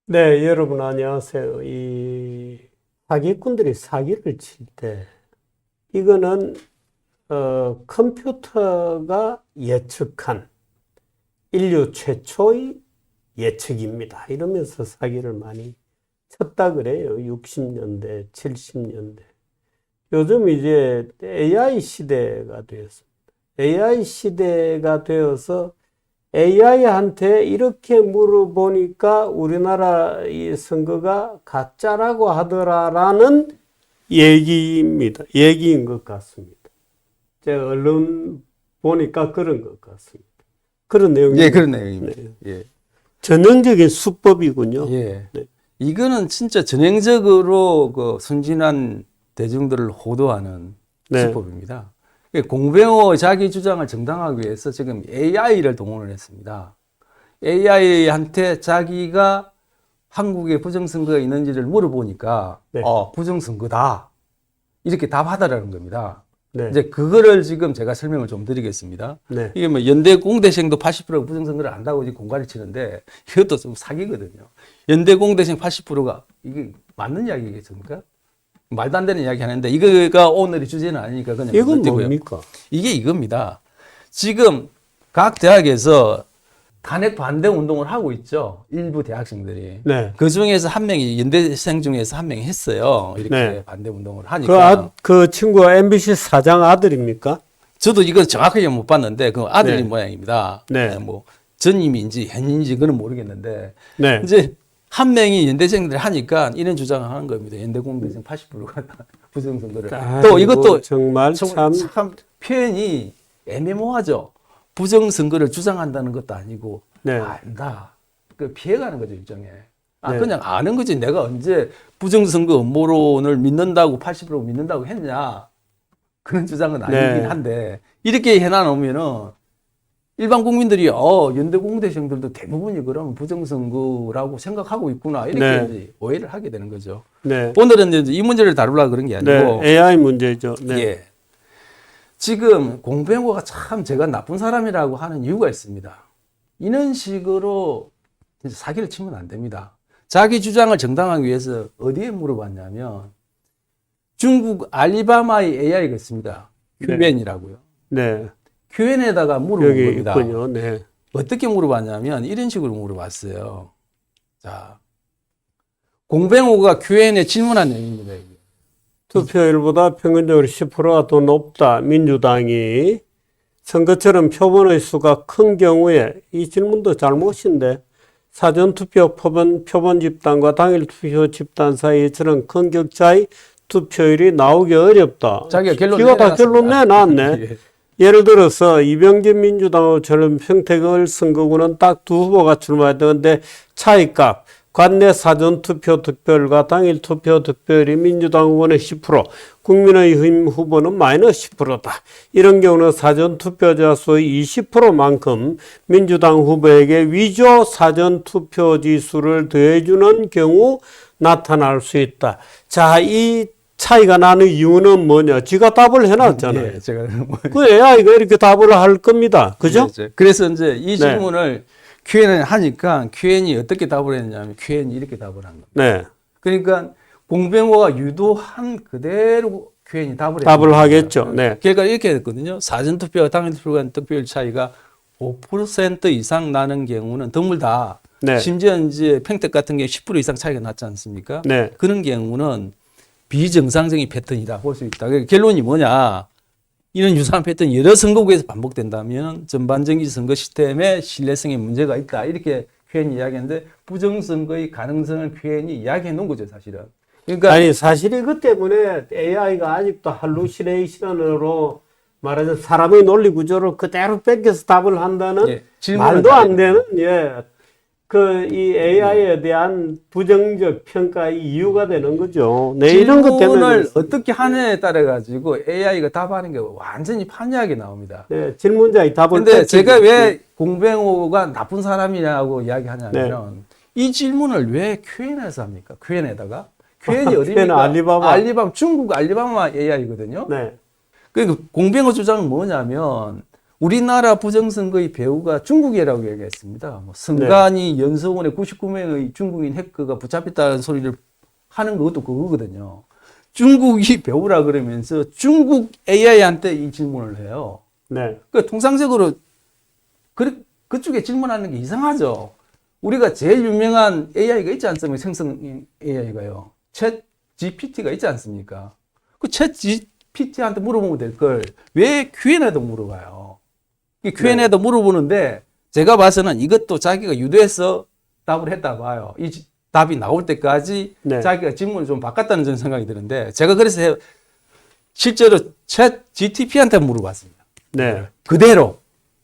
네, 여러분 안녕하세요. 이 사기꾼들이 사기를 칠 때 이거는 컴퓨터가 예측한 인류 최초의 예측입니다. 이러면서 사기를 많이 쳤다 그래요. 60년대, 70년대. 요즘 이제 AI 시대가 되었습니다. AI 시대가 되어서 AI한테 이렇게 물어보니까 우리나라 이 선거가 가짜라고 하더라라는 얘기입니다. 얘기인 것 같습니다. 제가 언론 보니까 그런 것 같습니다. 그런 내용입니다. 예, 그런 내용입니다. 네. 예. 전형적인 수법이군요. 예. 네. 이거는 진짜 전형적으로 그 순진한 대중들을 호도하는 네. 수법입니다. 공병호 자기 주장을 정당하기 위해서 지금 AI를 동원을 했습니다. AI한테 자기가 한국에 부정선거가 있는지를 물어보니까 네. 부정선거다. 이렇게 답하다라는 겁니다. 네. 이제 그거를 지금 제가 설명을 좀 드리겠습니다. 네. 이게 뭐 연대 공대생도 80%가 부정선거를 안다고 지금 공갈을 치는데 이것도 좀 사기거든요. 연대 공대생 80%가 이게 맞는 이야기겠습니까? 말도 안 되는 이야기 하는데 이거가 오늘의 주제는 아니니까 그냥 이건 넘기고요. 뭡니까? 이게 이겁니다. 지금 각 대학에서 탄핵 반대 운동을 하고 있죠. 일부 대학생들이. 네. 그 중에서 한 명이 연대생 중에서 한 명이 했어요. 이렇게 네. 반대 운동을 하니까. 그 친구가 MBC 사장 아들입니까? 저도 이건 정확하게 못 봤는데 그 아들인 네. 모양입니다. 네. 뭐 전임인지 현임인지 그건 모르겠는데 네. 이제 한 명이 연대생들 하니까 이런 주장을 하는 겁니다. 연대 공대생 80%가 부정선거를. 또 아이고, 이것도 정말 참 표현이 애매모호하죠. 부정선거를 주장한다는 것도 아니고 네. 안다. 그 피해가는 거죠 일종의. 네. 그냥 아는 거지. 내가 언제 부정선거 음모론을 믿는다고 80% 믿는다고 했냐. 그런 주장은 아니긴 네. 한데 이렇게 해놔놓으면은 일반 국민들이 연대 공대생들도 대부분이 그러면 부정선거라고 생각하고 있구나 이렇게 네. 이제 오해를 하게 되는 거죠. 네. 오늘은 이제 이 문제를 다루려고 그런 게 아니고 네. AI 문제죠. 네. 예. 지금 공병호가 참 제가 나쁜 사람이라고 하는 이유가 있습니다. 이런 식으로 진짜 사기를 치면 안 됩니다. 자기 주장을 정당하기 위해서 어디에 물어봤냐면 중국 알리바마의 AI가 있습니다. 네. QN이라고요. 네. QN에다가 물어본 여기 겁니다. 있군요. 네. 어떻게 물어봤냐면 이런 식으로 물어봤어요. 자, 공병호가 QN에 질문한 내용입니다. 이게. 투표율보다 평균적으로 10%가 더 높다. 민주당이 선거처럼 표본의 수가 큰 경우에 이 질문도 잘못인데 사전투표 표본 집단과 당일 투표 집단 사이에 저런 큰 격차의 투표율이 나오기 어렵다. 자기가 결론 지가 다 내놨습니다. 결론 내놨네. 예. 예를 들어서 이병진 민주당처럼 평택을 선거구는 딱 두 후보가 출마했는데 차이값 관내 사전투표 득표율과 당일 투표 득표율이 민주당 후보는 10%, 국민의힘 후보는 마이너스 10%다. 이런 경우는 사전투표자 수의 20%만큼 민주당 후보에게 위조 사전투표 지수를 더해주는 경우 나타날 수 있다. 자, 이 차이가 나는 이유는 뭐냐? 지가 답을 해놨잖아요. 예, 제가 그 AI가 이렇게 답을 할 겁니다. 그죠? 그래서 이제 이 질문을 QN을 하니까 QN이 어떻게 답을 했냐면 QN이 이렇게 답을 한 겁니다. 네. 그러니까 공병호가 유도한 그대로 QN이 답을 하겠죠. 네. 그러니까 이렇게 했거든요. 사전투표와 당일투표 간 득표율 차이가 5% 이상 나는 경우는 드물다. 네. 심지어 이제 평택 같은 경우 10% 이상 차이가 났지 않습니까? 네. 그런 경우는 비정상적인 패턴이다 볼 수 있다. 그러니까 결론이 뭐냐? 이런 유사한 패턴이 여러 선거구에서 반복된다면 전반적인 선거 시스템의 신뢰성에 문제가 있다. 이렇게 QN이 이야기했는데 부정선거의 가능성을 QN이 이야기해 놓은 거죠, 사실은. 그러니까 아니, 사실 이것 때문에 AI가 아직도 할루시네이션으로 말하자면 사람의 논리 구조를 그대로 뺏겨서 답을 한다는 예, 질문을 말도 안 잘해요. 되는, 이 AI에 대한 부정적 평가의 이유가 되는 거죠. 네, 이런 것 때문에. 질문을 어떻게 하느냐에 따라 가지고 AI가 답하는 게 완전히 판이하게 나옵니다. 네, 질문자의 답을 근데 뺏기죠. 제가 왜 공병호가 나쁜 사람이냐고 이야기하냐면 이 질문을 왜 Q&A에서 합니까? Q&A에다가 Q&A 어디입니까? 알리바바. 중국 알리바마 AI거든요. 네. 그러니까 공병호 주장은 뭐냐면 우리나라 부정선거의 배후가 중국이라고 얘기했습니다. 뭐 선관위 연서원에 99명의 중국인 해커가 붙잡혔다는 소리를 하는 것도 그거거든요. 중국이 배우라 그러면서 중국 AI한테 이 질문을 해요. 네. 그러니까 통상적으로 그쪽에 질문하는 게 이상하죠. 우리가 제일 유명한 AI가 있지 않습니까? 생성 AI가요. 챗 GPT가 있지 않습니까? 그 챗 GPT한테 물어보면 될 걸 왜 Q&A도 물어봐요. Q&A도 물어보는데 제가 봐서는 이것도 자기가 유도해서 답을 했다 봐요. 이 답이 나올 때까지 자기가 질문을 좀 바꿨다는 저는 생각이 드는데 제가 그래서 실제로 챗 GTP한테 물어봤습니다. 네. 그대로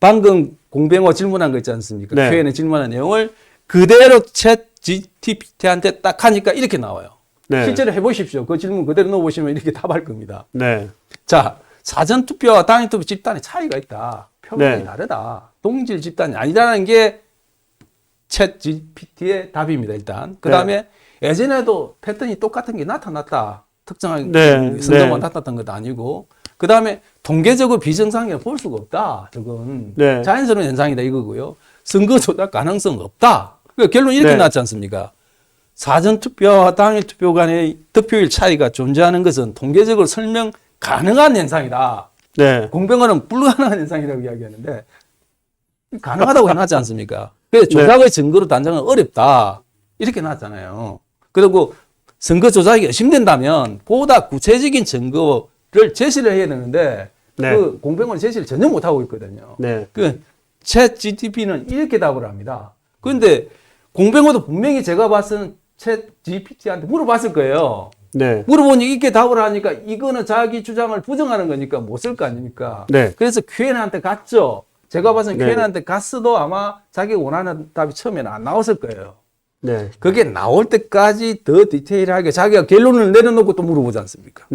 방금 공병호 질문한 거 있지 않습니까? 네. Q&A 질문한 내용을 그대로 챗 GTP한테 딱 하니까 이렇게 나와요. 네. 실제로 해보십시오. 그 질문 그대로 넣어보시면 이렇게 답할 겁니다. 네. 자, 사전투표와 당일투표 집단의 차이가 있다. 표본이 네. 다르다. 동질 집단이 아니라는 게 챗 GPT의 답입니다. 일단. 그 다음에 예전에도 패턴이 똑같은 게 나타났다. 특정한 선정만 나타났던 것도 아니고. 그 다음에 통계적으로 비정상이라 볼 수가 없다. 저건 자연스러운 현상이다 이거고요. 선거 조작 가능성 없다. 그러니까 결론 이렇게 나왔지 않습니까? 사전투표와 당일투표 간의 득표율 차이가 존재하는 것은 통계적으로 설명 가능한 현상이다. 공병호는 불가능한 현상이라고 이야기하는데 가능하다고 해놨지 않습니까? 그래서 조작의 증거로 단정은 어렵다. 이렇게 나왔잖아요. 그리고 선거 조작이 의심된다면 보다 구체적인 증거를 제시를 해야 되는데 그 공병호는 제시를 전혀 못하고 있거든요. 그 챗 GTP는 이렇게 답을 합니다. 그런데 공병호도 분명히 제가 봤을 챗 GPT한테 물어봤을 거예요. 물어보니 이렇게 답을 하니까 이거는 자기 주장을 부정하는 거니까 못 쓸 거 아닙니까? 그래서 Q&A한테 갔죠. 제가 봐서는 Q&A한테 갔어도 아마 자기가 원하는 답이 처음에는 안 나왔을 거예요. 그게 나올 때까지 더 디테일하게 자기가 결론을 내려놓고 또 물어보지 않습니까?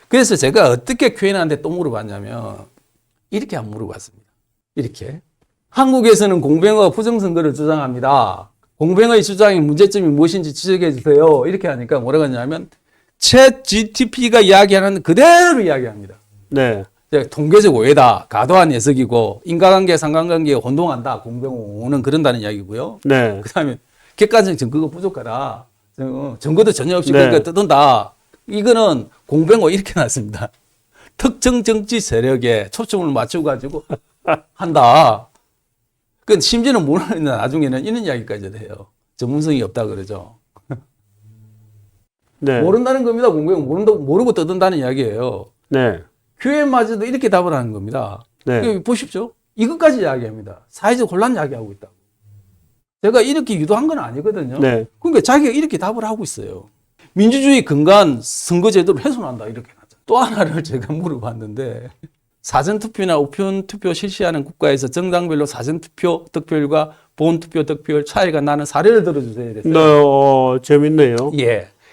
그래서 제가 어떻게 Q&A한테 또 물어봤냐면 이렇게 안 물어봤습니다. 이렇게. 한국에서는 공병호가 부정선거를 주장합니다. 공병호의 주장의 문제점이 무엇인지 지적해 주세요. 이렇게 하니까 뭐라고 하냐면 챗 GTP가 이야기하는 그대로 이야기합니다. 통계적 오해다. 과도한 해석이고 인과관계, 상관관계에 혼동한다. 공병호는 그런다는 이야기고요. 그 다음에 객관적 증거가 부족하다. 증거도 전혀 없이 그러니까 떠든다. 이거는 공병호 이렇게 나왔습니다. 특정 정치 세력에 초점을 맞춰가지고 한다. 그 심지어는 모르는 나중에는 이런 이야기까지 해요. 전문성이 없다 그러죠. 모른다는 겁니다. 공병호 모르고 떠든다는 이야기예요. QM마저도 이렇게 답을 하는 겁니다. 보십시오. 이것까지 이야기합니다. 사회적 혼란 이야기하고 있다고. 제가 이렇게 유도한 건 아니거든요. 그러니까 자기가 이렇게 답을 하고 있어요. 민주주의 근간 선거제도를 훼손한다 이렇게 나죠. 또 하나를 제가 물어봤는데 사전투표나 우편투표 실시하는 국가에서 정당별로 사전투표 득표율과 본투표 득표율 차이가 나는 사례를 들어주세요. 이랬어요. 재밌네요.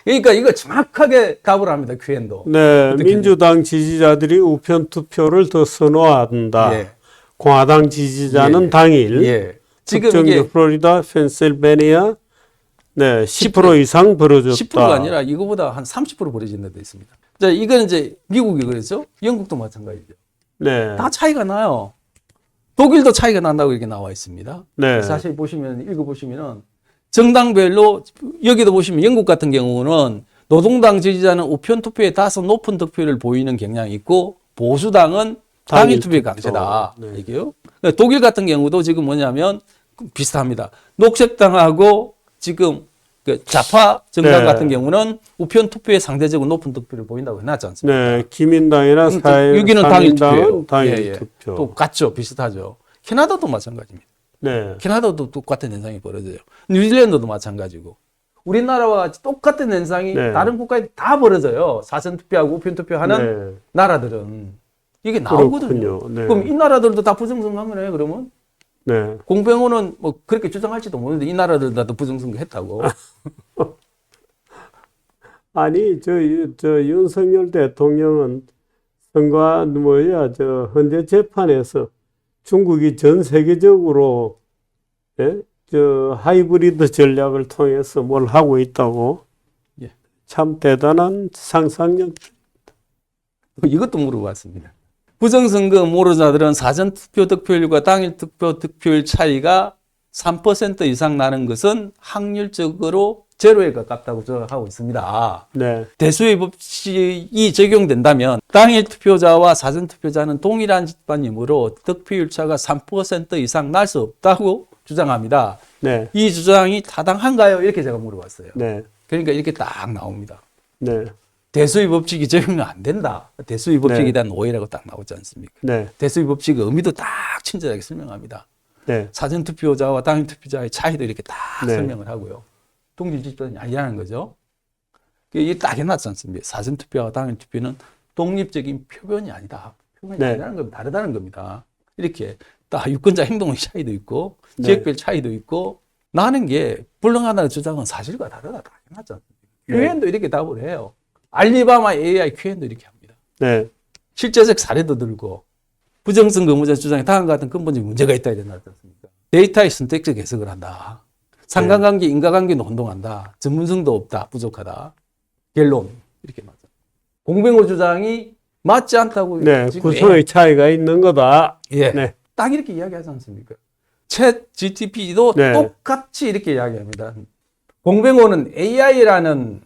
그러니까 이거 정확하게 답을 합니다. Q&A도. 민주당 지지자들이 우편투표를 더 선호한다. 공화당 지지자는 당일. 지금 특정 이게 플로리다, 펜실베니아 10% 이상 벌어졌다. 10%가 아니라 이거보다 한 30% 벌어진 데도 있습니다. 자, 이거는 이제 미국이 그랬죠. 영국도 마찬가지죠. 다 차이가 나요. 독일도 차이가 난다고 이렇게 나와 있습니다. 사실 읽어보시면은 정당별로 여기도 보시면 영국 같은 경우는 노동당 지지자는 우편 투표에 다소 높은 득표를 보이는 경향이 있고 보수당은 당일 투표의 강세다. 이게요. 독일 같은 경우도 지금 뭐냐면 비슷합니다. 녹색당하고 지금 그 좌파 정당 같은 경우는 우편 투표에 상대적으로 높은 득표를 보인다고 해놨지 않습니까? 기민당이나 여기는 당일 투표예요. 당일 투표. 똑같죠. 비슷하죠. 캐나다도 마찬가지입니다. 캐나다도 똑같은 현상이 벌어져요. 뉴질랜드도 마찬가지고. 우리나라와 같이 똑같은 현상이 다른 국가에 다 벌어져요. 사전투표하고 우편투표하는 나라들은. 이게 나오거든요. 그럼 이 나라들도 다 부정선거한 거네요, 그러면? 공병호는 뭐 그렇게 주장할지도 모르는데 이 나라들 다 부정선거 했다고. 아니, 저 윤석열 대통령은 선거 헌재 재판에서 중국이 전 세계적으로 하이브리드 전략을 통해서 뭘 하고 있다고. 참 대단한 상상력. 이것도 물어봤습니다. 부정선거 음모론자들은 사전투표 득표율과 당일투표 득표율 차이가 3% 이상 나는 것은 확률적으로 제로에 가깝다고 주장하고 있습니다. 네. 대수의 법칙이 적용된다면 당일 투표자와 사전 투표자는 동일한 집단이므로 득표율 차가 3% 이상 날 수 없다고 주장합니다. 네. 이 주장이 타당한가요? 이렇게 제가 물어봤어요. 네. 그러니까 이렇게 딱 나옵니다. 네. 대수의 법칙이 적용이 안 된다. 대수의 법칙에 네. 대한 오해라고 딱 나오지 않습니까? 네. 대수의 법칙의 의미도 딱 친절하게 설명합니다. 네. 사전 투표자와 당일 투표자의 차이도 이렇게 딱 네. 설명을 하고요. 동질 집단이 아니라는 거죠. 이게 딱 해놨지 않습니까? 사전 투표와 당일 투표는 독립적인 표본이 아니다. 표본이 네. 아니라는 건 다르다는 겁니다. 이렇게 딱 유권자 행동의 차이도 있고 네. 지역별 차이도 있고 나는 게 불능하다는 주장은 사실과 다르다. 다 해놨지 않습니까? 네. QN도 이렇게 답을 해요. 알리바마 AI QN도 이렇게 합니다. 네. 실제적 사례도 들고 부정선거 의무자 주장에 다음과 같은 근본적인 문제가 있다 이래 놨지 않습니까? 데이터의 선택적 해석을 한다. 상관관계, 인과관계는 혼동한다. 전문성도 없다. 부족하다. 결론 이렇게 맞아. 공병호 주장이 맞지 않다고 네. 지금 구성의 차이가 있는 거다. 예. 네. 딱 이렇게 이야기하지 않습니까? 챗 GTP도 네. 똑같이 이렇게 이야기합니다. 공병호는 AI라는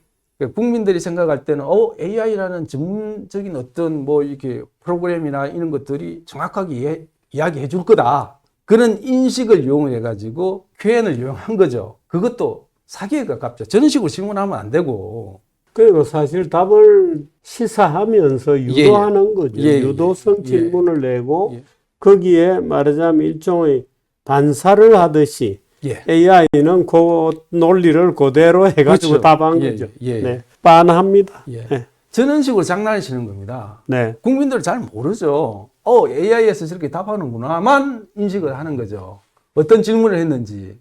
국민들이 생각할 때는 AI라는 전문적인 어떤 뭐 이렇게 프로그램이나 이런 것들이 정확하게 이야기해 줄 거다. 그런 인식을 이용해 가지고 QN을 이용한 거죠. 그것도 사기에 가깝죠. 저런 식으로 질문하면 안 되고. 그리고 사실 답을 시사하면서 유도하는 거죠. 예, 유도성 예. 질문을 내고 예. 거기에 말하자면 일종의 반사를 하듯이 예. AI는 그 논리를 그대로 해가지고 그렇죠. 답한 예, 거죠. 예. 네. 빤합니다. 예. 네. 저런 식으로 장난을 치는 겁니다. 네. 국민들 잘 모르죠. AI에서 저렇게 답하는구나만 인식을 하는 거죠. 어떤 질문을 했는지,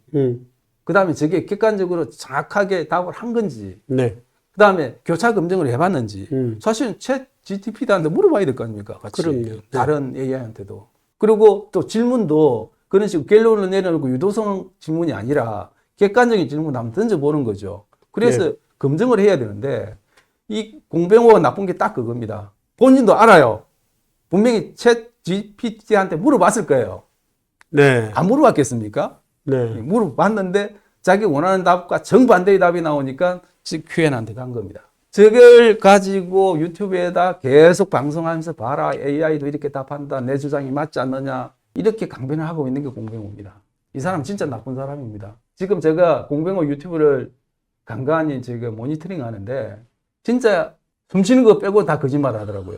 그 다음에 저게 객관적으로 정확하게 답을 한 건지, 네. 그 다음에 교차 검증을 해봤는지, 사실은 챗 GTP한테 물어봐야 될 거 아닙니까? 같이. 그럼요. 네. 다른 AI한테도. 그리고 또 질문도 그런 식으로 결론을 내려놓고 유도성 질문이 아니라 객관적인 질문을 한번 던져보는 거죠. 그래서 네. 검증을 해야 되는데 이 공병호가 나쁜 게 딱 그겁니다. 본인도 알아요. 분명히 챗 GPT한테 물어봤을 거예요. 네. 안 물어봤겠습니까? 네. 물어봤는데 자기 원하는 답과 정반대의 답이 나오니까 지금 QN한테 간 겁니다. 저걸 가지고 유튜브에다 계속 방송하면서 봐라. AI도 이렇게 답한다. 내 주장이 맞지 않느냐. 이렇게 강변을 하고 있는 게 공병호입니다. 이 사람 진짜 나쁜 사람입니다. 지금 제가 공병호 유튜브를 간간히 지금 모니터링 하는데 진짜 숨쉬는 거 빼고 다 거짓말 하더라고요.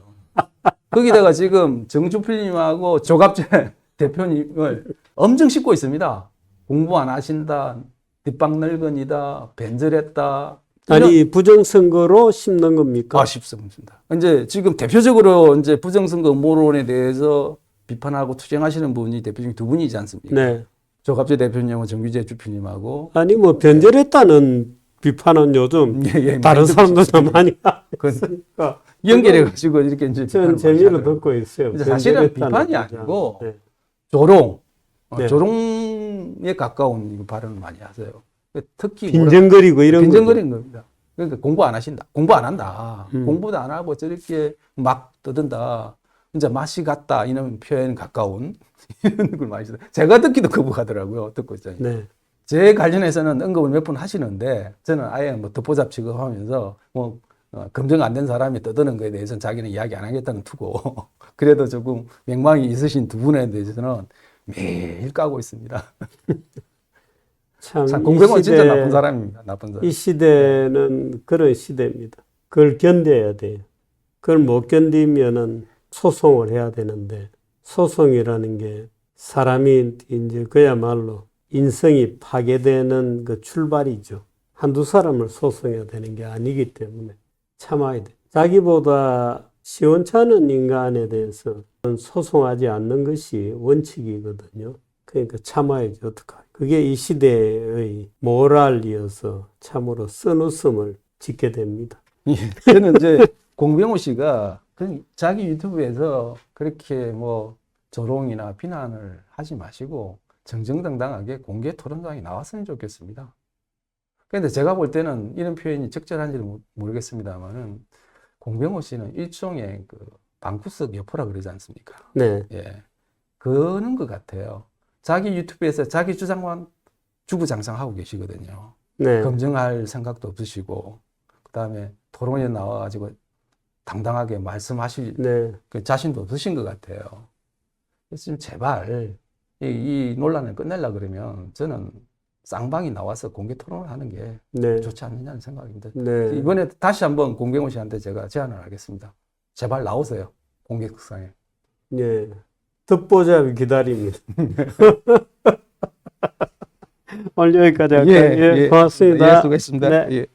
거기다가 지금 정주필님하고 조갑재 대표님을 엄청 씹고 있습니다. 공부 안 하신다. 뒷방 늙은이다. 변절했다. 아니 부정선거로 심는 겁니까? 쉽습니다. 이제 지금 대표적으로 이제 부정선거 음모론에 대해서 비판하고 투쟁하시는 분이 대표 중에 두 분이지 않습니까? 네. 조갑재 대표님하고 정규재 주표님하고 아니 뭐 변절했다는 비판은 요즘 다른 사람들도 많이 하니까 연결해가지고 이렇게 이제 전 재미로 듣고 있어요. 사실은 변절했다는 비판이 주장. 아니고 네. 조롱, 네. 조롱에 가까운 발언을 많이 하세요. 특히 빈정거리고 이런 빈정거리는 겁니다. 그러니까 공부 안 하신다. 공부 안 한다. 음. 공부도 안 하고 저렇게 막 떠든다. 진짜 맛이 같다. 이런 표현 가까운 이런 걸 많이 써요. 제가 듣기도 거부하더라고요. 듣고 있잖아요. 네. 제 관련해서는 언급을 몇 번 하시는데 저는 아예 뭐 듣보잡 취급하면서 뭐 검증 안 된 사람이 떠드는 거에 대해서는 자기는 이야기 안 하겠다는 투고 그래도 조금 명망이 있으신 두 분에 대해서는 매일 까고 있습니다. 참 공병호는 진짜 나쁜 사람입니다. 나쁜 사람. 이 시대는 그런 시대입니다. 그걸 견뎌야 돼요. 그걸 못 견디면은 소송을 해야 되는데 소송이라는 게 사람이 이제 그야말로 인성이 파괴되는 그 출발이죠. 한두 사람을 소송해야 되는 게 아니기 때문에 참아야 돼. 자기보다 시원찮은 인간에 대해서 소송하지 않는 것이 원칙이거든요. 그러니까 참아야지 어떡하요. 그게 이 시대의 모랄이어서 참으로 쓴웃음을 짓게 됩니다. 예, 저는 이제 공병호 씨가 자기 유튜브에서 그렇게 뭐 조롱이나 비난을 하지 마시고 정정당당하게 공개 토론장에 나왔으면 좋겠습니다. 그런데 제가 볼 때는 이런 표현이 적절한지는 모르겠습니다만은 공병호 씨는 일종의 그 방구석 여포라 그러지 않습니까? 네. 예. 그런 것 같아요. 자기 유튜브에서 자기 주장만 주구장창하고 계시거든요. 네. 검증할 생각도 없으시고, 그 다음에 토론에 나와가지고 당당하게 말씀하실 네. 그 자신도 없으신 것 같아요. 그래서 좀 제발 이 논란을 끝내려 그러면 저는 쌍방이 나와서 공개 토론을 하는 게 네. 좋지 않느냐는 생각입니다. 네. 이번에 다시 한번 공병호 씨한테 제가 제안을 하겠습니다. 제발 나오세요. 공개석상에. 예. 듣보잡이 기다립니다. 오늘 여기까지 할까요? 예, 고맙습니다. 예, 수고했습니다. 네. 예.